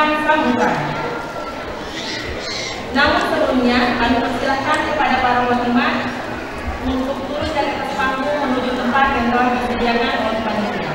memberikan sambutan. Namun sebelumnya, kami persilahkan kepada para penikmat untuk turun dari atas panggung menuju tempat yang telah disediakan oleh panitia.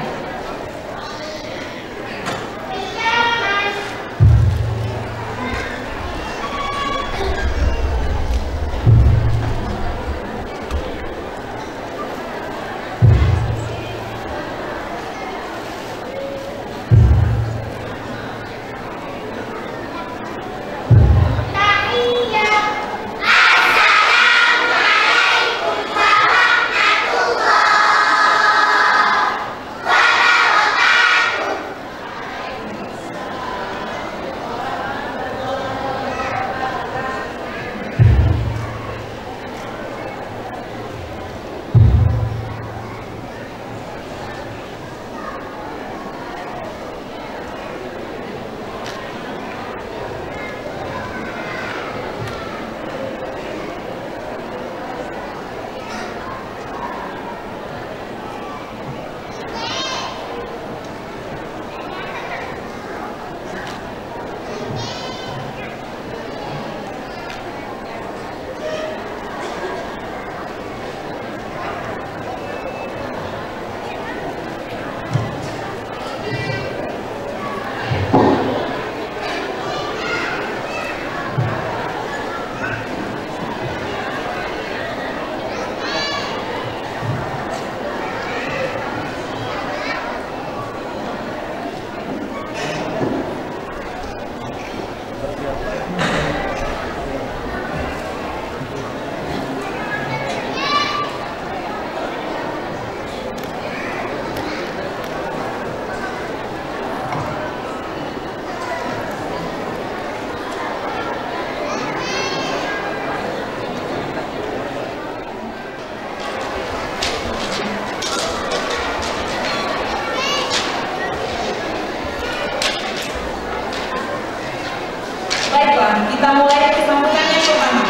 Kita mulai dari sambutan yang pertama,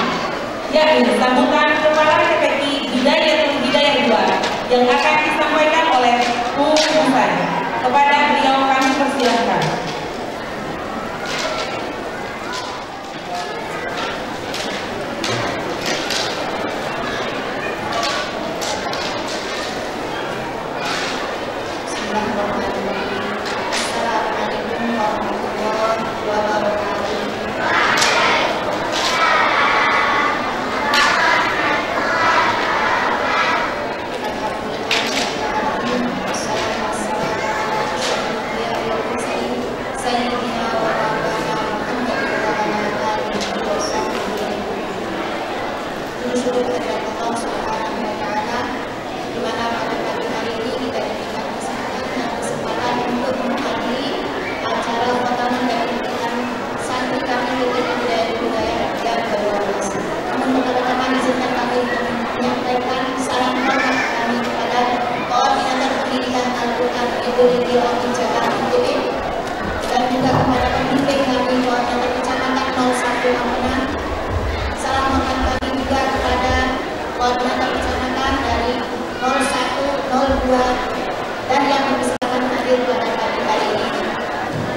yakni sambutan Kepala TPQ Budaya dan Budaya 2 yang akan disampaikan oleh Bu Musai. Kepada beliau kami persilahkan. Assalamualaikum warahmatullahi wabarakatuh. Dan juga kepada pembimbing kami koordinator kecamatan 01 Amungan. Salam hormat kami juga kepada koordinator kecamatan dari 01, 02 dan yang berkesempatan hadir pada pagi hari ini.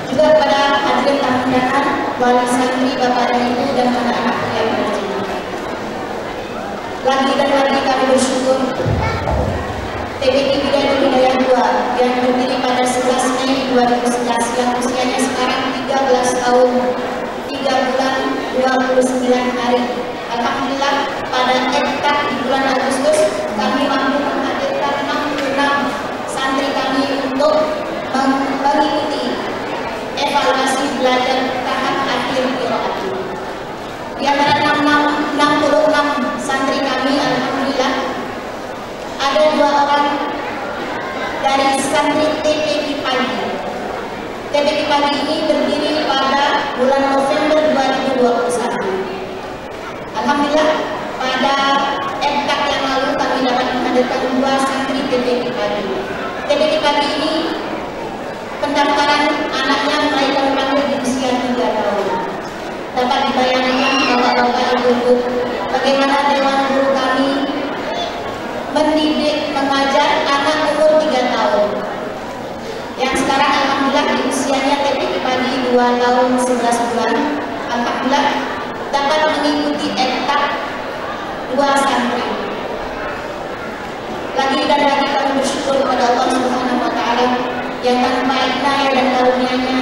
Juga kepada hadirin tamu undangan, wali santri, bapak dan ibu dan anak-anak yang berjaya. Lagi dan lagi kami bersyukur TPQ Budaya 2 yang berdiri pada 11 Mei 2011 yang usianya sekarang 13 tahun 3 bulan 29 hari. Alhamdulillah pada ektat di bulan Agustus kami mampu menghadirkan 66 santri kami untuk mengikuti evaluasi belajar tahap akhir qiraat. Di antara 66 santri kami, alhamdulillah ada 2 orang dari santri TPQ Pagi. TPQ Pagi ini berdiri pada bulan November 2021. Alhamdulillah pada ektat yang lalu kami dapat menghadirkan 2 santri TPQ Pagi. TPQ Pagi ini pendaftaran anaknya mulai kami panggil di usia 3 tahun. Dapat dibayangkan bapak-bapak ibu-ibu bagaimana dewan guru kami mendidik, mengajar anak umur 3 tahun yang sekarang alhamdulillah di usianya TPQ Pagi 2 tahun 11 bulan, alhamdulillah dapat mengikuti ektak 2 santri. Lagi dan lagi kami bersyukur kepada Allah Subhanahu wa Ta'ala yang tanpa inayah dan karunia-Nya,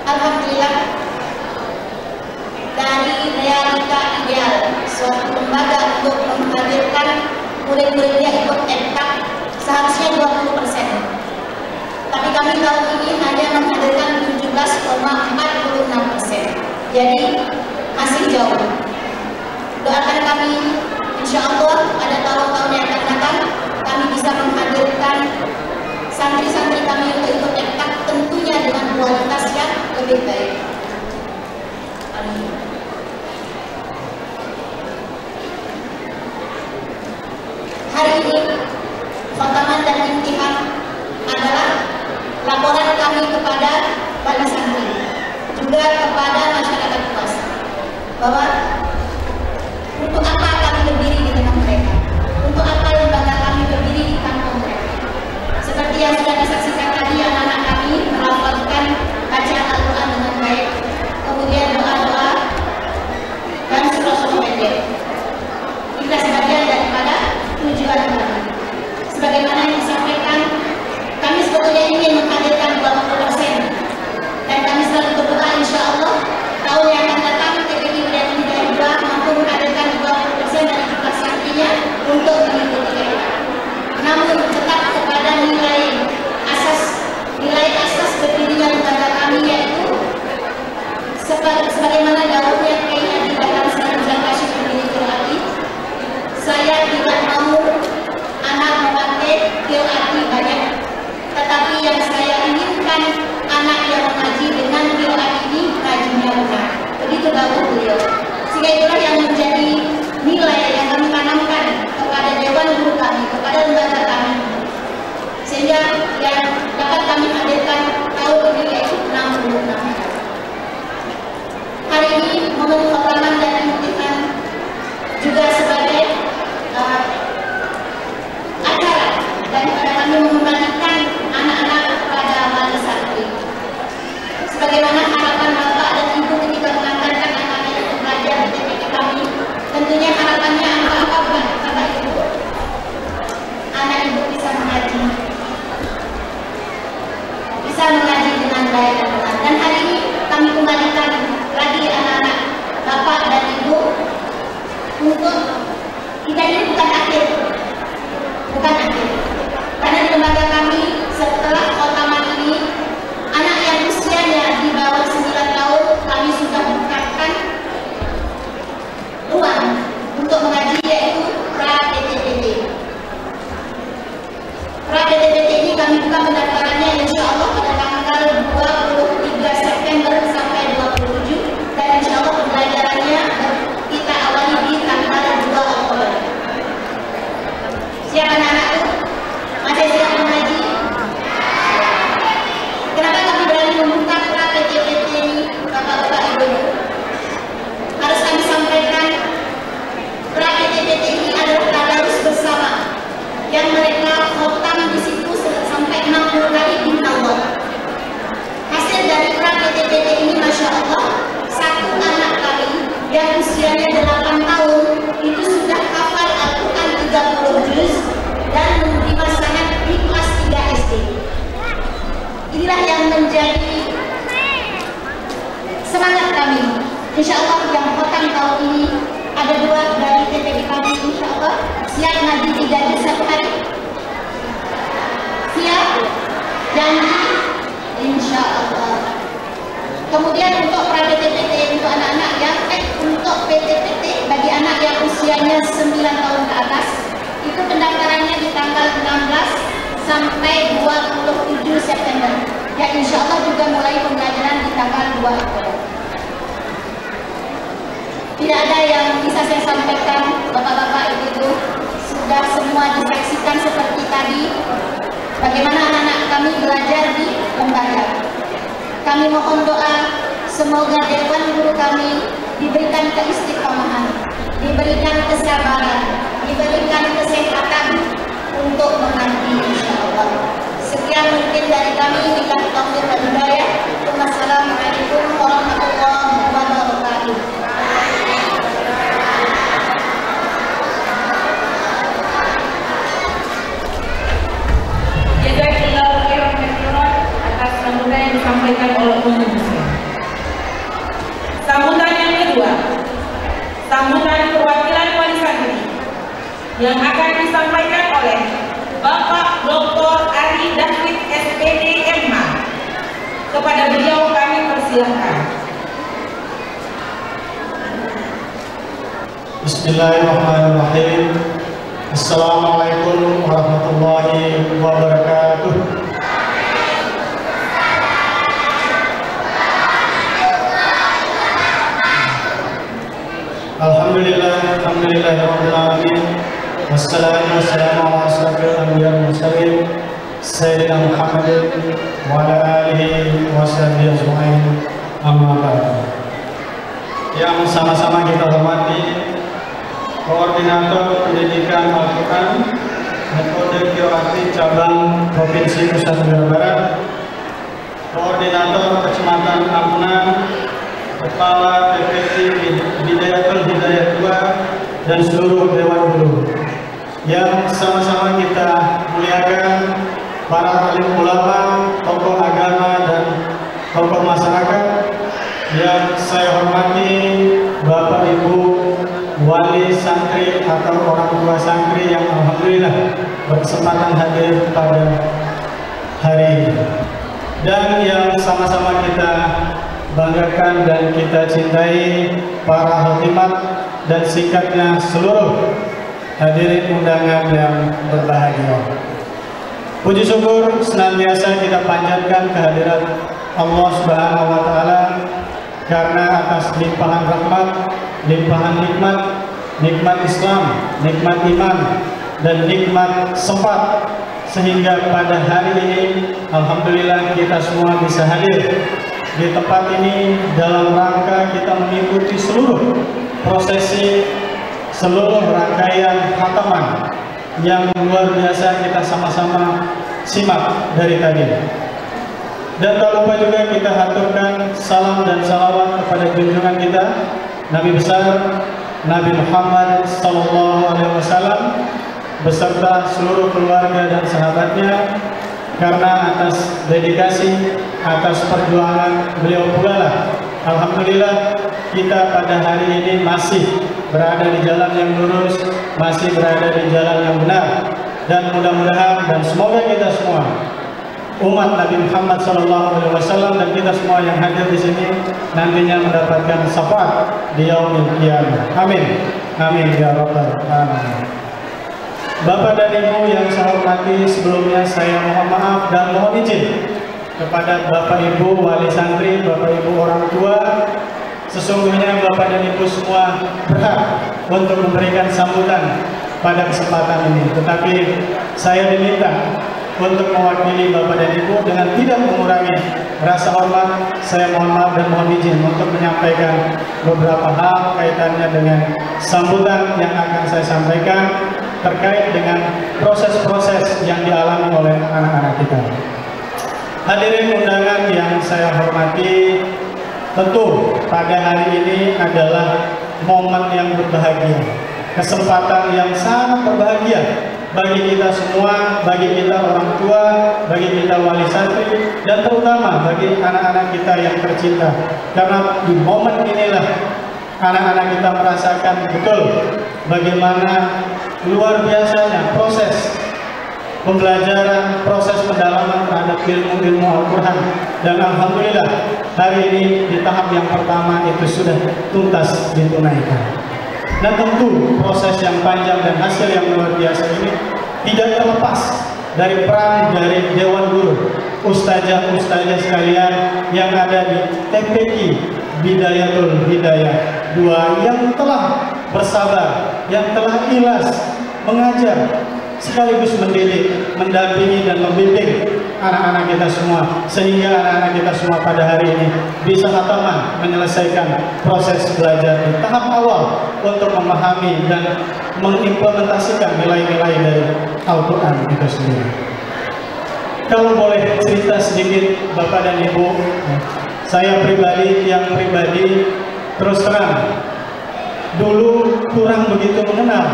alhamdulillah dari realita ideal suatu lembaga untuk menghadirkan murid-muridnya ikut ektak seharusnya 20%. Tapi kami tahun ini hanya menghadirkan 17,46%. Jadi masih jauh. Doakan kami, insya Allah pada tahun-tahun yang akan datang kami bisa menghadirkan santri-santri kami untuk ikut ektak, tentunya dengan kualitas yang lebih baik. Amin. Hari ini khataman dan imtihan adalah laporan kami kepada wali santri, juga kepada masyarakat luas, bahwa untuk apa kami berdiri di tengah mereka, untuk apa lembaga kami berdiri di kampung mereka. Seperti yang sudah disaksikan tadi, anak-anak kami melafalkan bacaan Al-Quran dengan baik, kemudian doa-doa dan surah-surah pendek. Kita sebagian daripada tujuan kami. Sebagaimana yang disampaikan, kami sebetulnya ingin menghadirkan 20%, dan kami selalu berdoa insya Allah tahun yang akan datang TPK Wilayah Hidayah 2 mampu menghadirkan 20% dari jumlah santrinya untuk mengikuti mereka. Namun tetap kepada nilai asas berdirinya lembaga kami, yaitu sebagaimana dahulunya Kiai Haji Dahlan Sanusi Hashim Bin Qiraati, saya tidak mau anak memakai qiraati banyak, tetapi yang saya inginkan anak yang mengaji dengan qiraat ini ngajinya benar. Begitu dahulu beliau. Sehingga itulah yang menjadi nilai yang kami tanamkan kepada dewan guru kami, kepada lembaga kami, sehingga yang dapat kami hadirkan tahun ini yaitu 66. Hari ini momen khataman dan imtihan juga sebagai acara daripada kami mengembalikan anak-anak pada wali santri. Sebagaimana harapan Bapak dan Ibu ketika mengantarkan anak-anak untuk belajar di TPK kami, tentunya harapannya apa bukan Bapak Ibu? Anak Ibu bisa mengaji dengan baik dan benar. Dan hari ini kami kembalikan lagi anak-anak Bapak dan Ibu untuk kita ini bukan akhir, karena di lembaga kami setelah khataman ini, anak yang usianya di bawah 9 tahun kami sudah bukakan ruang untuk mengaji, yaitu pra-PTPT. Pra-PTPT ini kami buka pendaftarannya insya Allah pada tanggal 23 September sampai 27, dan insya Allah pembelajarannya kita awali di tanggal 2 Oktober. Siap anak-anak itu? Masih siap mengaji? Kenapa kami berani membuka pra-PTPT ini, Bapak-Bapak Ibu? Harus kami sampaikan, pra-PTPT ini adalah tadarus bersama yang mereka khotam di situ sampai 60 kali di Allah. Hasil dari pra-PTPT ini, Masya Allah, satu anak kami yang usianya 8 tahun itu sudah hafal Al-Quran 30 juz dan menerima sanad di kelas 3 SD. Inilah yang menjadi semangat kami. Insya Allah yang khotam tahun ini ada 2 dari TPK kami, insya Allah siap ngaji 3 juz satu hari. Siap? Janji? Insya Allah. Kemudian untuk pra-PTPT untuk anak-anak yang untuk PTPT bagi anak yang usianya 9 tahun ke atas, itu pendaftarannya di tanggal 16 sampai 27 September. Ya insya Allah juga mulai pembelajaran di tanggal 2 Oktober. Tidak ada yang bisa saya sampaikan, Bapak-Bapak Ibu-Ibu, sudah semua disaksikan seperti tadi bagaimana anak-anak kami belajar di lembaga. Kami mohon doa semoga dewan guru kami diberikan keistiqomahan, diberikan kesabaran, diberikan kesehatan untuk mengaji insya Allah. Sekian mungkin dari kami, bila taufik dan hidayah. Bismillahirrahmanirrahim. Assalamualaikum warahmatullahi wabarakatuh. Alhamdulillahirabbil alamin. Wassalatu wassalamu ala asyrofil anbiya'i wal mursalin sayyidina Muhammadin wa ala alihi washabihi ajmain. Amma ba'du. Yang sama-sama kita hormati Koordinator Pendidikan Al-Quran Metode Qiraati Cabang Provinsi Nusa Tenggara Barat, Koordinator Kecamatan Ampunan, Kepala PPT Bidayatul Hidayah 2, dan seluruh Dewan Guru yang sama-sama kita muliakan, para alim ulama, tokoh agama, dan tokoh masyarakat yang saya hormati, Bapak Ibu wali santri atau orang tua santri yang alhamdulillah berkesempatan hadir pada hari ini, dan yang sama-sama kita banggakan dan kita cintai, para hadimat dan singkatnya seluruh hadirin undangan yang berbahagia. Puji syukur senantiasa kita panjatkan kehadirat Allah Subhanahu wa Ta'ala karena atas limpahan rahmat, limpahan nikmat, nikmat Islam, nikmat iman, dan nikmat sempat, sehingga pada hari ini alhamdulillah kita semua bisa hadir di tempat ini dalam rangka kita mengikuti seluruh prosesi, seluruh rangkaian khataman yang luar biasa kita sama-sama simak dari tadi. Dan tak lupa juga kita haturkan salam dan salawat kepada junjungan kita Nabi besar Nabi Muhammad SAW beserta seluruh keluarga dan sahabatnya, karena atas dedikasi, atas perjuangan beliau pula lah alhamdulillah kita pada hari ini masih berada di jalan yang lurus, masih berada di jalan yang benar, dan mudah-mudahan dan semoga kita semua umat Nabi Muhammad SAW dan kita semua yang hadir di sini nantinya mendapatkan syafaat di yaumil qiyamah. Amin. Amin ya rabbal alamin. Bapak dan Ibu yang saya hormati, sebelumnya saya mohon maaf dan mohon izin kepada Bapak Ibu wali santri, Bapak Ibu orang tua. Sesungguhnya Bapak dan Ibu semua berhak untuk memberikan sambutan pada kesempatan ini, tetapi saya diminta untuk mewakili Bapak dan Ibu dengan tidak mengurangi rasa hormat. Saya mohon maaf dan mohon izin untuk menyampaikan beberapa hal kaitannya dengan sambutan yang akan saya sampaikan terkait dengan proses-proses yang dialami oleh anak-anak kita. Hadirin undangan yang saya hormati, tentu pada hari ini adalah momen yang berbahagia, kesempatan yang sangat berbahagia bagi kita semua, bagi kita orang tua, bagi kita wali santri, dan terutama bagi anak-anak kita yang tercinta. Karena di momen inilah anak-anak kita merasakan betul bagaimana luar biasanya proses pembelajaran, proses pendalaman terhadap ilmu-ilmu Al-Quran. Dan alhamdulillah hari ini di tahap yang pertama itu sudah tuntas ditunaikan. Nah, tentu proses yang panjang dan hasil yang luar biasa ini tidak terlepas dari peran dari Dewan Guru, ustazah-ustazah sekalian yang ada di TPQ Bidayatul Hidayah 2 yang telah bersabar, yang telah ikhlas mengajar sekaligus mendidik, mendampingi dan membimbing anak-anak kita semua, sehingga anak-anak kita semua pada hari ini bisa khataman menyelesaikan proses belajar di tahap awal untuk memahami dan mengimplementasikan nilai-nilai dari Al-Quran itu sendiri. Kalau boleh cerita sedikit Bapak dan Ibu, saya pribadi terus terang dulu kurang begitu mengenal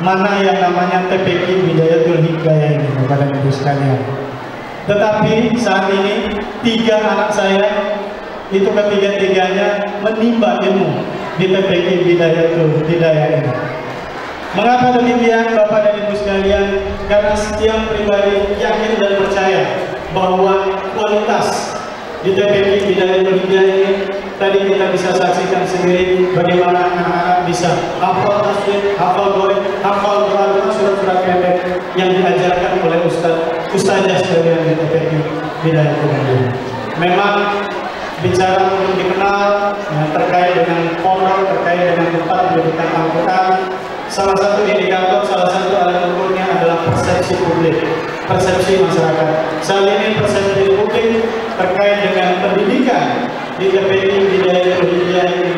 mana yang namanya TPQ Bidayatul Hidayah ini, Bapak dan Ibu sekalian. Tetapi saat ini 3 anak saya itu ketiga-tiganya menimba ilmu di TPQ Bidayatul Hidayah ini. Mengapa demikian Bapak dan Ibu sekalian? Karena setiap pribadi yakin dan percaya bahwa kualitas di TPQ Bidayatul Hidayah ini tadi tadi kita bisa saksikan sendiri bagaimana anak-anak bisa hafal tasbih, hafal doa, hafal doa, surat-surat pendek yang diajarkan oleh ustazah sekalian di TPQ Bidayatul Hidayah. Memang bicara untuk dikenal terkait dengan pondok, terkait dengan tempat pendidikan Al-Quran, salah satu indikator, salah satu alat ukurnya adalah persepsi publik, persepsi masyarakat. Saat ini persepsi publik terkait dengan pendidikan di TPQ Bidayatul Hidayah ini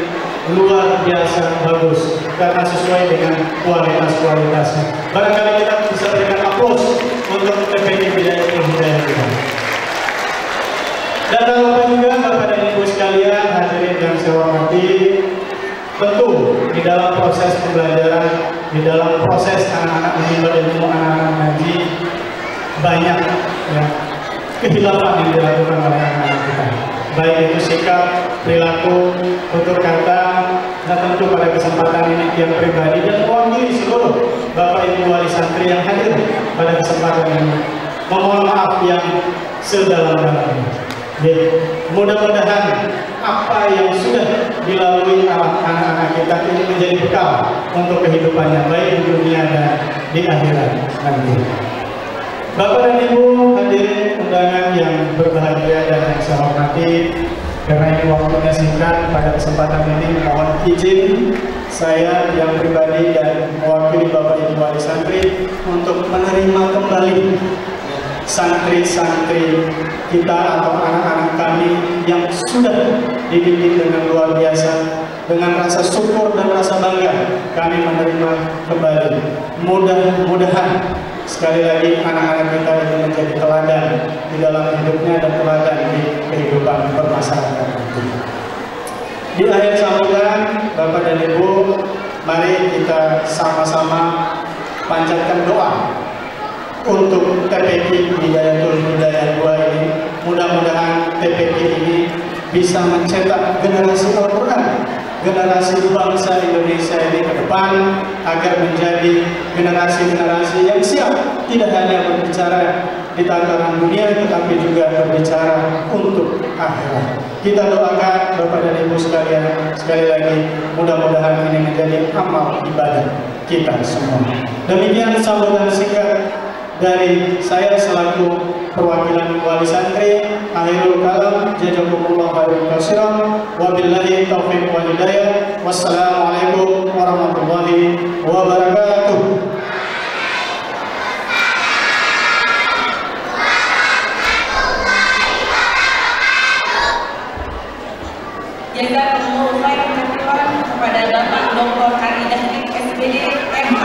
luar biasa bagus karena sesuai dengan kualitasnya. Barangkali kita bisa berikan aplaus untuk TPQ Bidayatul Hidayah kita. Dan tak lupa juga Bapak dan Ibu sekalian, hadirin yang saya hormati, tentu di dalam proses pembelajaran, di dalam proses anak-anak menimba ilmu, anak-anak ngaji, banyak ya kehilafan yang dilakukan oleh anak-anak kita, baik itu sikap, perilaku, tutur kata. Nah tentu pada kesempatan ini yang pribadi dan mewakili seluruh Bapak Ibu wali santri yang hadir pada kesempatan ini, memohon maaf yang sedalam-dalamnya. Mudah-mudahan apa yang sudah dilalui anak-anak kita ini menjadi bekal untuk kehidupannya, baik di dunia dan di akhirat nanti. Bapak dan Ibu hadirin undangan yang berbahagia dan yang saya hormati, karena ini waktunya singkat, pada kesempatan ini mohon izin saya yang pribadi dan mewakili Bapak Ibu wali santri untuk menerima kembali santri-santri kita atau anak-anak kami yang sudah dididik dengan luar biasa. Dengan rasa syukur dan rasa bangga kami menerima kembali. Mudah-mudahan sekali lagi anak-anak kita ini menjadi teladan di dalam hidupnya dan teladan di kehidupan bermasyarakat. Di akhir sambutan Bapak dan Ibu, mari kita sama-sama panjatkan doa untuk TPQ Bidayatul Hidayah 2 ini. Mudah-mudahan TPQ ini bisa mencetak generasi Al-Quran, generasi bangsa Indonesia ini ke depan, agar menjadi generasi-generasi yang siap tidak hanya berbicara di tataran dunia, tetapi juga berbicara untuk akhirat. Kita doakan Bapak dan Ibu sekalian, sekali lagi mudah-mudahan ini menjadi amal ibadah kita semua. Demikian sambutan singkat dari saya selaku perwakilan wali santri. Akhirul kalam, jazakumullah khairan katsiran, wabillahi taufiq wal hidayah. Wassalamualaikum warahmatullahi wabarakatuh. Jazakumullah khairan katsiran kepada Bapak Dr. Ari Dahdik SPD MH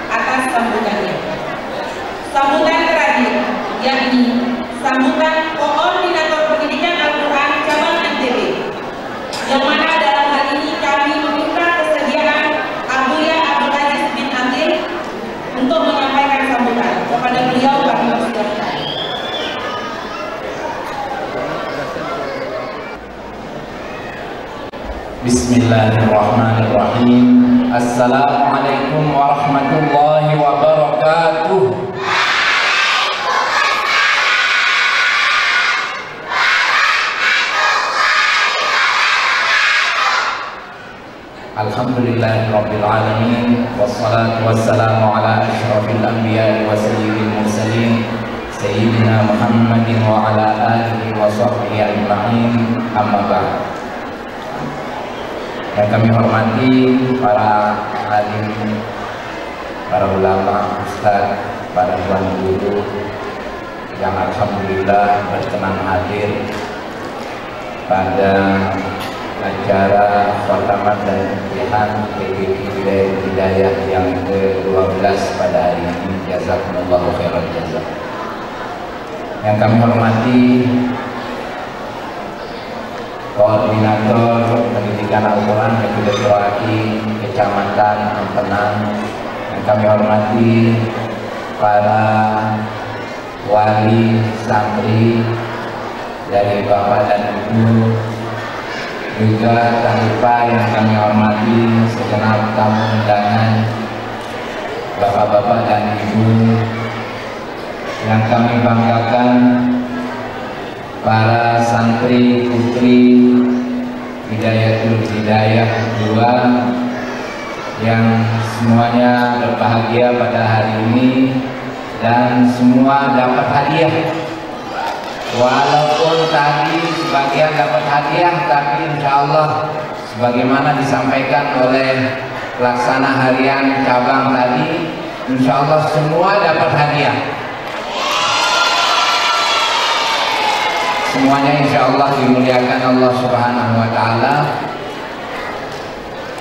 atas sambutannya. Sambutan terakhir, yakni sambutan Koordinator Pendidikan Al-Quran Cabang NTB, yang mana dalam hal ini kami meminta kesediaan Abuya Abdul Aziz bin Amir untuk menyampaikan sambutan. Kepada beliau kami persilahkan. Bismillahirrahmanirrahim. Assalamualaikum warahmatullahi wabarakatuh. Alhamdulillahirabbil alamin, wassalatu wassalamu ala asyrafil anbiya'i wa sayyidil mursalin sayyidina Muhammadin wa ala alihi wa sahbihi ajma'in. Amma ba'd. Yang kami hormati para alim, para ulama, ustaz, para tuan guru yang alhamdulillah berkenan hadir pada acara khataman dan imtihan TPQ Bidayatul Hidayah yang ke-12 pada hari ini. Jazakumullahu khairan jazak. Yang kami hormati Koordinator Pendidikan Al-Quran Kebidayatul Kecamatan Ampenan, yang kami hormati para wali santri dari Bapak dan Ibu, juga tak lupa yang kami hormati segenap tamu undangan, Bapak-bapak dan Ibu yang kami banggakan, para santri putri Bidayatul Hidayah 2 yang semuanya berbahagia pada hari ini dan semua dapat hadiah. Walaupun tadi sebagian dapat hadiah, tapi insya Allah sebagaimana disampaikan oleh pelaksana harian cabang tadi, insya Allah semua dapat hadiah. Semuanya insya Allah dimuliakan Allah Subhanahu wa Ta'ala.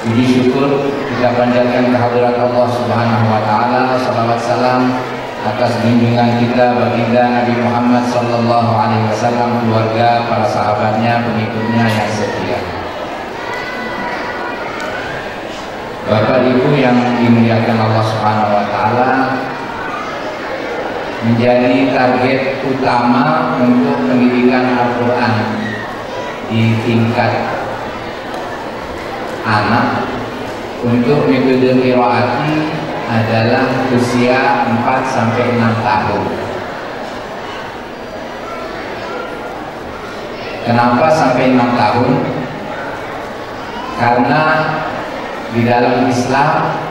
Puji syukur kita panjatkan kehadirat Allah Subhanahu wa Ta'ala. Salawat salam atas bimbingan kita baginda Nabi Muhammad sallallahu alaihi wasallam, keluarga, para sahabatnya, pengikutnya yang setia. Bapak Ibu yang dimuliakan Allah Subhanahu wa Ta'ala, menjadi target utama untuk pendidikan Al-Quran di tingkat anak untuk metode qiraati adalah usia 4-6 tahun. Kenapa sampai 6 tahun? Karena di dalam Islam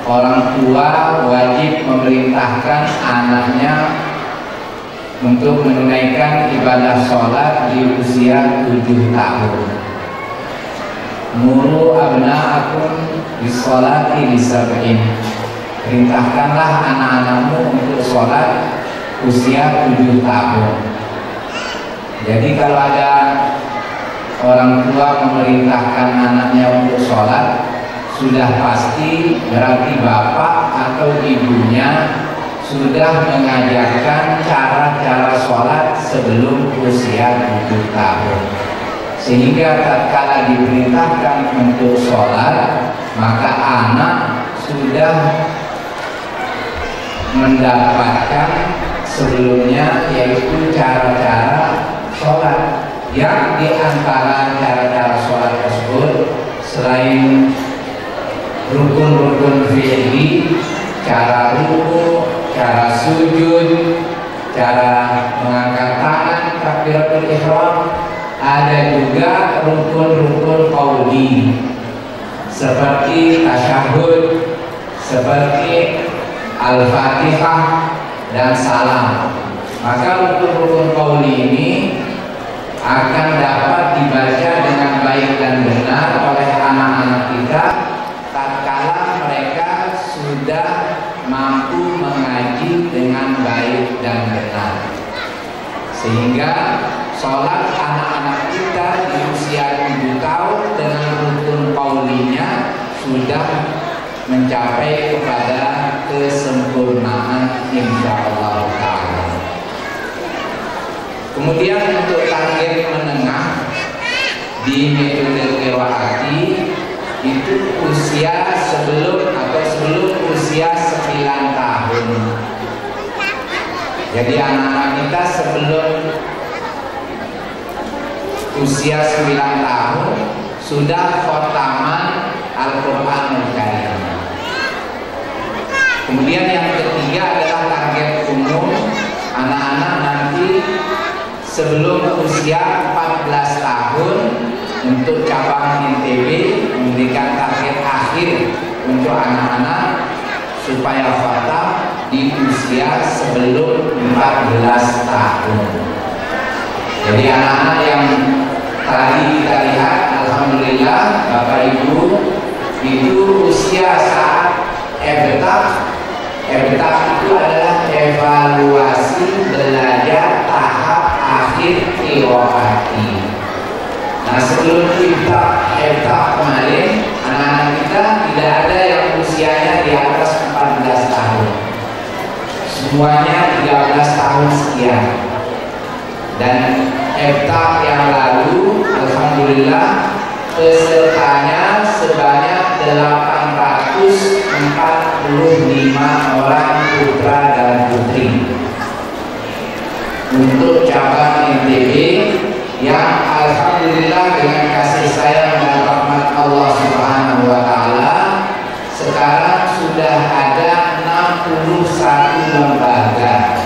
orang tua wajib memerintahkan anaknya untuk menunaikan ibadah sholat di usia 7 tahun. Muru abna'akum bis-sholati li-sab'in. Perintahkanlah anak-anakmu untuk sholat usia 7 tahun. Jadi kalau ada orang tua memerintahkan anaknya untuk sholat, sudah pasti berarti bapak atau ibunya sudah mengajarkan cara-cara sholat sebelum usia 7 tahun. Sehingga tatkala diperintahkan untuk sholat, maka anak sudah mendapatkan sebelumnya, yaitu cara-cara sholat. Yang diantara cara-cara sholat tersebut, selain rukun-rukun fi'li, cara ruku, cara sujud, cara mengangkat tangan, takbiratul ihram, ada juga rukun-rukun qauli seperti tasyahud, seperti al-fatihah dan salam. Maka rukun-rukun qauli ini akan dapat dibaca dengan baik dan benar oleh anak-anak kita tatkala mereka sudah mampu mengaji dengan baik dan benar, sehingga sholat anak-anak kita di usia 7 tahun dengan rukun qaulinya sudah mencapai kepada kesempurnaan insyaallah ta'ala. Kemudian untuk target menengah di metode qiraati itu usia sebelum usia 9 tahun. Jadi anak-anak kita sebelum usia 9 tahun sudah khataman Al-Qur'anul Karim. Kemudian yang ketiga adalah target umum, anak-anak nanti sebelum usia 14 tahun untuk cabang INTB memberikan target akhir untuk anak-anak supaya khatam di usia sebelum 14 tahun. Jadi anak-anak yang tadi kita lihat, alhamdulillah Bapak Ibu, itu usia saat ebtaf itu adalah evaluasi belajar tahap akhir qiraati. Nah, sebelum ebtaf kemarin, anak-anak kita tidak ada yang usianya di atas 14 tahun. Semuanya 13 tahun sekian. Dan ebtaf yang lalu, alhamdulillah pesertanya sebanyak 845 orang putra dan putri. Untuk cabang INTB yang alhamdulillah dengan kasih sayang dan rahmat Allah Subhanahu wa Ta'ala, sekarang sudah ada 61 lembaga.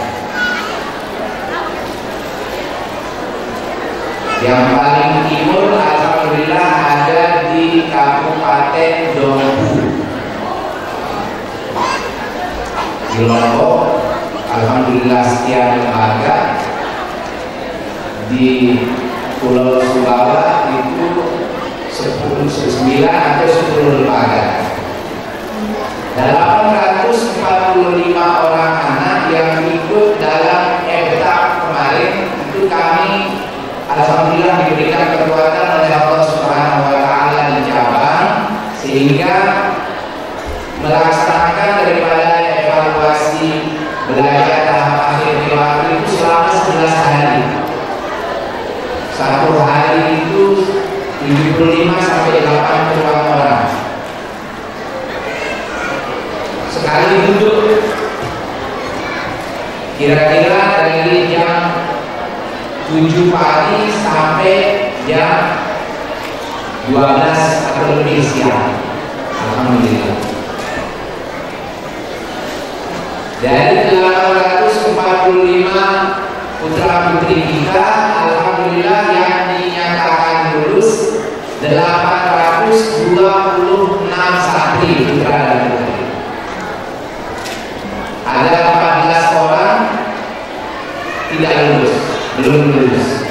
Yang paling timur alhamdulillah ada di Kabupaten Dompu. Di Lombok alhamdulillah sekian lembaga. Di Pulau Sumbawa itu 9 atau 10 lembaga. 845 orang anak yang ikut dalam EBTAP kemarin itu kami alhamdulillah diberikan kekuatan oleh Allah Subhanahu wa taala di cabang sehingga melaksanakan daripada evaluasi belajar tahap akhir di waktu itu selama 11 hari. Satu hari itu 75 sampai 80 orang. Sekali duduk kira-kira dari jam 7 pagi sampai jam 12 atau lebih siang. Alhamdulillah. Dari 845 putra putri kita, alhamdulillah yang dinyatakan lulus 826 santri putra dan putri. Ada 14 orang tidak lulus, belum lulus.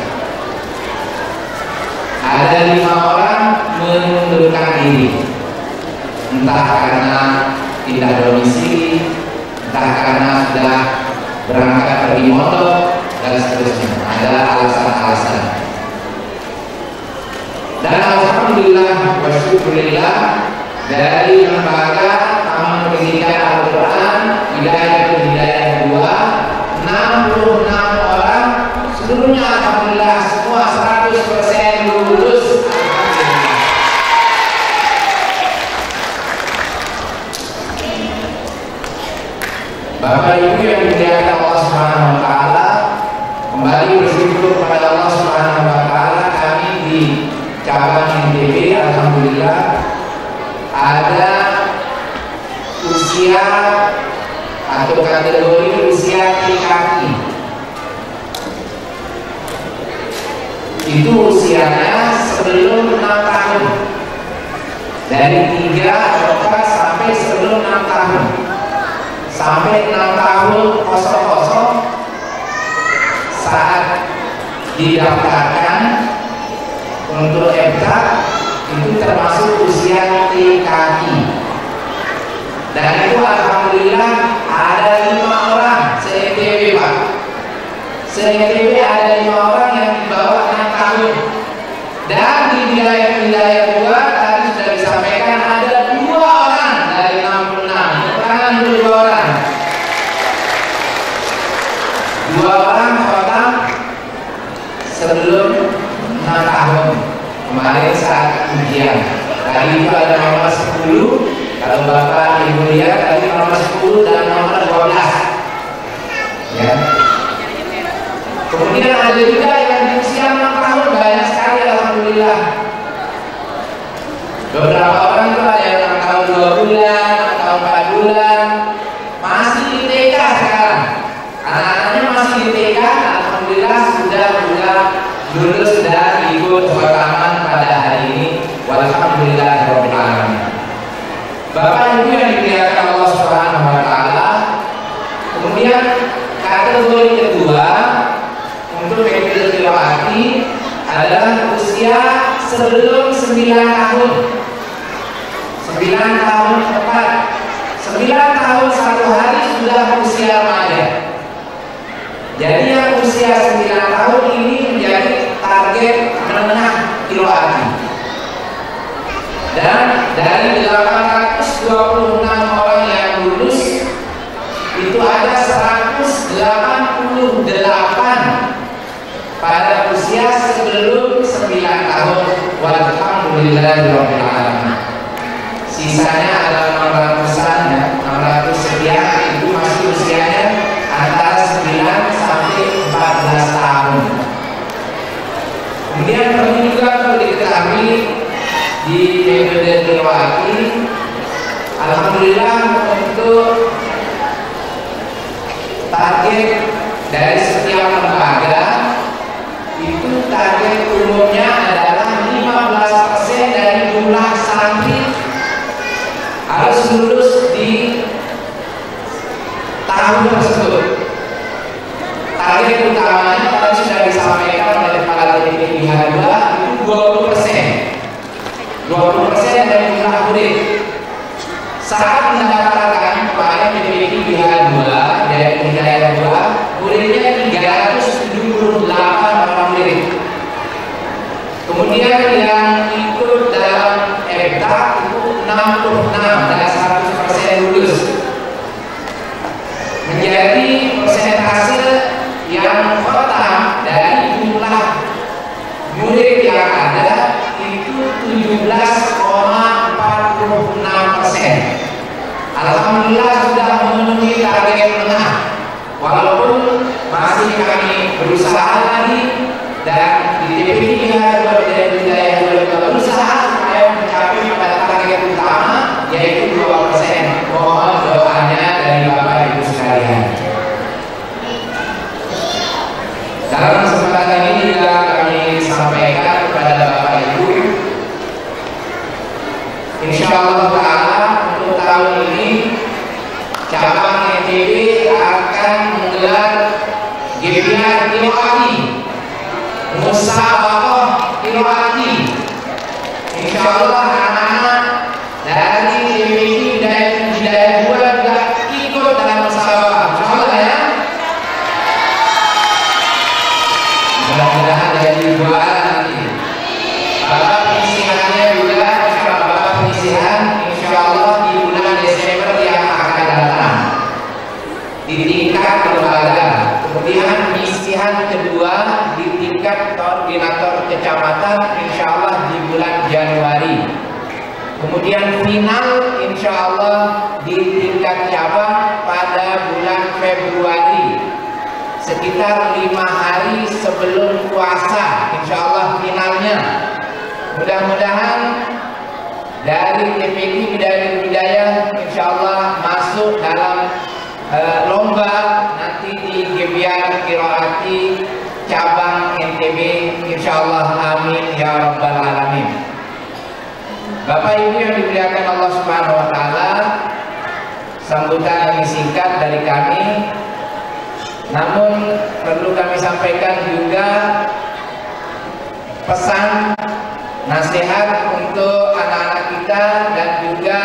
Ada 5 orang mengundurkan diri, entah karena pindah domisili, entah karena sudah berangkat pergi mondok dan seterusnya. Ada alasan-alasan. Dan alhamdulillah wa syukurillah dari lembaga Taman Pendidikan Al-Quran Hidayah 2 66 orang seluruhnya alhamdulillah semua 100% lulus. Bapak Ibu yang dimuliakan Allah Subhanahu wa taala, kembali bersyukur kepada Allah Subhanahu wa taala kami di cabang NTB alhamdulillah ada usia atau kategori usia TKI. Itu usianya sebelum 6 tahun. Dari 3 atau 4 sampai sebelum 6 tahun. Sampai 6 tahun kosong saat didaftarkan untuk EBTAP itu termasuk usia TKI. Dan itu alhamdulillah ada 5 orang se-NTB Pak. Se-NTB ada 5 orang yang di bawah 6 tahun. Dan di wilayah 2 tadi sudah disampaikan ada 2 orang dari 66. Tangan 2 orang. 2 orang khotam sebelum 6 tahun. Kemarin saat ujian. Tadi itu ada nomor 10. Kalau Bapak Ibu lihat tadi nomor 10 dan nomor 12. Ya. Kemudian ada juga yang di usia 6 tahun banyak sekali alhamdulillah. Beberapa orang itu ada yang 6 tahun 2 bulan, 6 tahun 4 bulan, masih di TK sekarang. Anak-anaknya masih di TK, alhamdulillah sudah lulus dan ikut khataman pada hari ini. Walhamdulillahirabbil alamin. Bapak Ibu yang dimuliakan Allah Subhanahu wa taala. Kemudian kategori kedua untuk PPDB Wati adalah usia sebelum 9 tahun. 9 tahun tepat. 9 tahun 1 hari sudah usia remaja. Jadi yang usia 9 tahun ini menjadi target menengah Wati. Dan dari 826 orang yang lulus itu ada 188 pada usia sebelum 9 tahun. Walhamdulillahirabbil alamin. Sisanya adalah 600-an ya, 600 sekian itu masih usianya antara 9 sampai 14 tahun. Kemudian perlu juga perlu diketahui di PPDB Wati, alhamdulillah untuk target dari setiap lembaga itu target tahun tersebut. Target utamanya tadi sudah disampaikan oleh para TPP H2 itu 20%. 20% dari jumlah murid. Saat mendaftarkan kepada TPP H2 dari Hidayah 2, muridnya 378 orang murid. Kemudian yang ikut dalam EBTA itu 66 dan 100% lulus. Menjadi persentase yang total dari jumlah murid yang ada itu 17,46%. Alhamdulillah sudah memenuhi target tengah, walaupun masih kami berusaha lagi dan di TPP Hidayah berusaha supaya mencapai pada target utama yaitu 2%. Mohon doanya dari Bapak Ibu sekalian. Dalam kesempatan ini juga kami sampaikan kepada Bapak Ibu, insyaallah ta'ala untuk tahun ini cabang NTB akan menggelar Gebiar Qiraati, Musabaqah Qiraati. Insyaallah anak-anak dari TPP Hidayah 2 juga ikut dalam musabaqah. Insyaallah ya. Mudah-mudahan jadi juara nanti. Bapak penyisihannya juga, Bapak penyisihan insyaallah di bulan Desember yang akan datang di tingkat lembaga. Kemudian penyisihan kedua di tingkat koordinator kecamatan insyaallah di bulan Januari. Kemudian final insyaallah di tingkat cabang pada bulan Februari. Sekitar 5 hari sebelum puasa insyaallah finalnya. Mudah-mudahan dari TPP Hidayah insyaallah masuk dalam lomba nanti di Gebiar Qiraati cabang NTB insyaallah, amin ya rabbal alamin. Bapak Ibu yang dimuliakan Allah Subhanahu wa taala, sambutan yang singkat dari kami. Namun perlu kami sampaikan juga pesan nasihat untuk anak-anak kita dan juga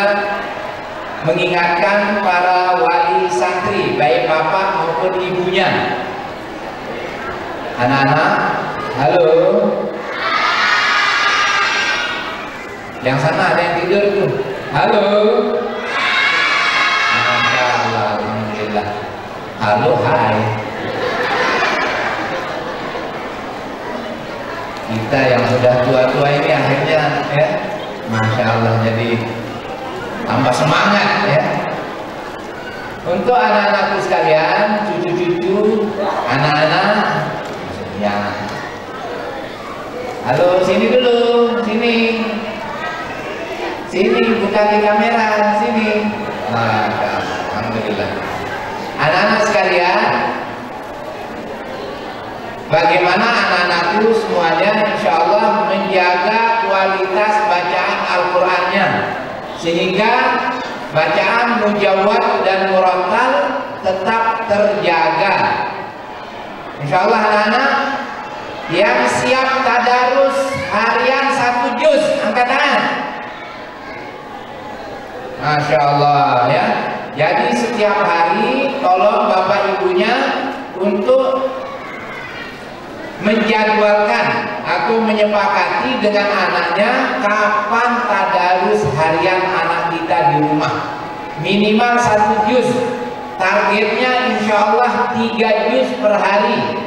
mengingatkan para wali santri baik bapak maupun ibunya. Anak-anak, halo. Yang sana ada yang tidur tuh. Halo. Masya Allah, alhamdulillah. Halo, hai. Kita yang sudah tua-tua ini akhirnya ya, Masya Allah, jadi tambah semangat ya. Untuk anak-anakku sekalian, cucu-cucu, anak-anak ya. Halo, sini dulu, sini. Sini, buka di kamera, sini. Alhamdulillah. Anak-anak sekalian, bagaimana anak-anakku semuanya insya Allah menjaga kualitas bacaan Al-Qur'annya sehingga bacaan mujawwad dan murattal tetap terjaga. Insya Allah anak-anak yang siap tadarus harian 1 juz angkat tangan. Masya Allah ya. Jadi setiap hari tolong bapak ibunya untuk menjadwalkan atau menyepakati dengan anaknya kapan tadarus harian anak kita di rumah. Minimal 1 juz. Targetnya insya Allah 3 juz per hari.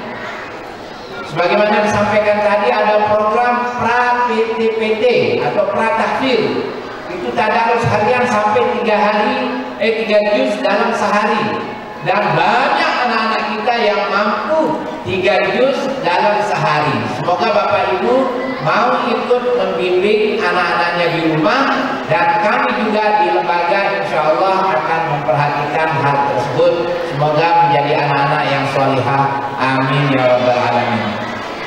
Sebagaimana disampaikan tadi ada program pra-PTPT atau pra-tahfidz. Itu tadarus harian sampai 3 juz dalam sehari. Dan banyak anak-anak kita yang mampu 3 juz dalam sehari. Semoga Bapak Ibu mau ikut membimbing anak-anaknya di rumah, dan kami juga di lembaga insya Allah akan memperhatikan hal tersebut. Semoga menjadi anak-anak yang sholihah, amin ya rabbal alamin.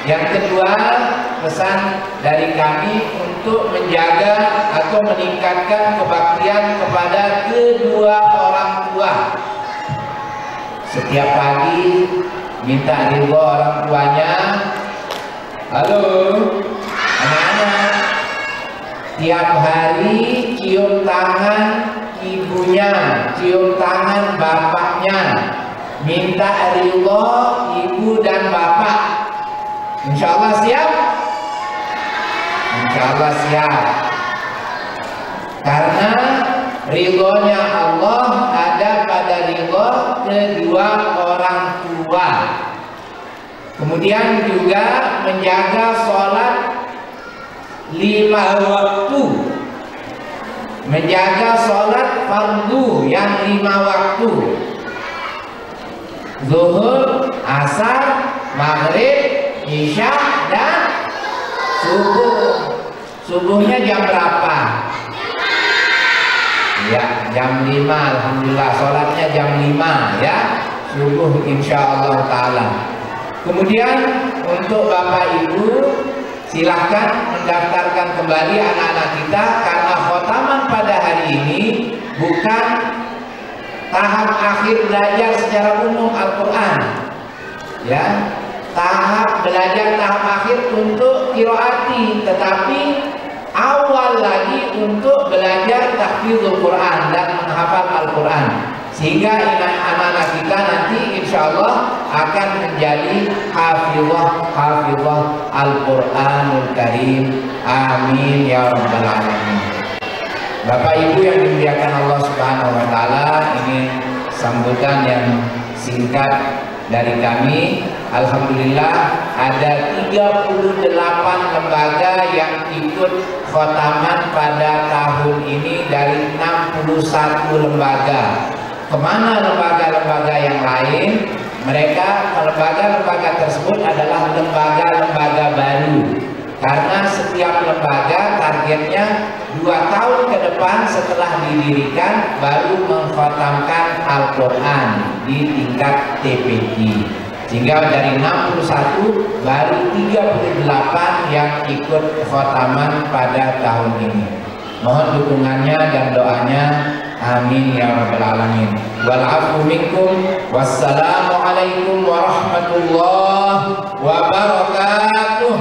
Yang kedua, pesan dari kami untuk menjaga atau meningkatkan kebaktian kepada kedua orang tua. setiap pagi minta ridho orang tuanya. Halo anak-anak, tiap hari cium tangan ibunya, cium tangan bapaknya, minta ridho ibu dan bapak. Insya Allah siap? Insya Allah siap. Karena ridhonya Allah ada pada ridho kedua orang tua. Kemudian juga menjaga sholat 5 waktu, menjaga sholat fardu yang 5 waktu, zuhur, asar, maghrib, isya, dan subuh. Subuhnya jam berapa? Ya, jam 5. Alhamdulillah, sholatnya jam 5 ya, subuh insya Allah ta'ala. Kemudian untuk Bapak Ibu silahkan mendaftarkan kembali anak-anak kita, karena khotaman pada hari ini bukan tahap akhir belajar secara umum Al-Quran ya, tahap belajar tahap akhir untuk qiraati, tetapi awal lagi untuk belajar tahfidzul Quran dan menghafal Al-Quran, sehingga anak-anak kita nanti insya Allah akan menjadi hafizah Al-Quranul Karim. Amin ya rabbal alamin. Bapak Ibu yang dimuliakan Allah Subhanahu wa taala, ini sambutan yang singkat dari kami. Alhamdulillah ada 38 lembaga yang ikut khotaman pada tahun ini dari 61 lembaga. Kemana lembaga-lembaga yang lain? Mereka, lembaga-lembaga tersebut adalah lembaga-lembaga baru, karena setiap lembaga targetnya 2 tahun ke depan setelah didirikan baru mengkhotamkan Al-Quran di tingkat TPQ. Sehingga dari 61 baru 38 yang ikut khotaman pada tahun ini. Mohon dukungannya dan doanya. Amin ya rabbal alamin. Wal afu minkum. Wassalamualaikum warahmatullahi wabarakatuh.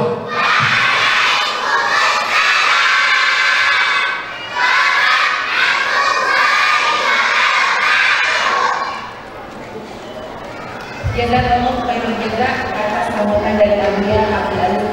Jazakallahu khairan jazak atas sambutan dari Abuya Abdul Aziz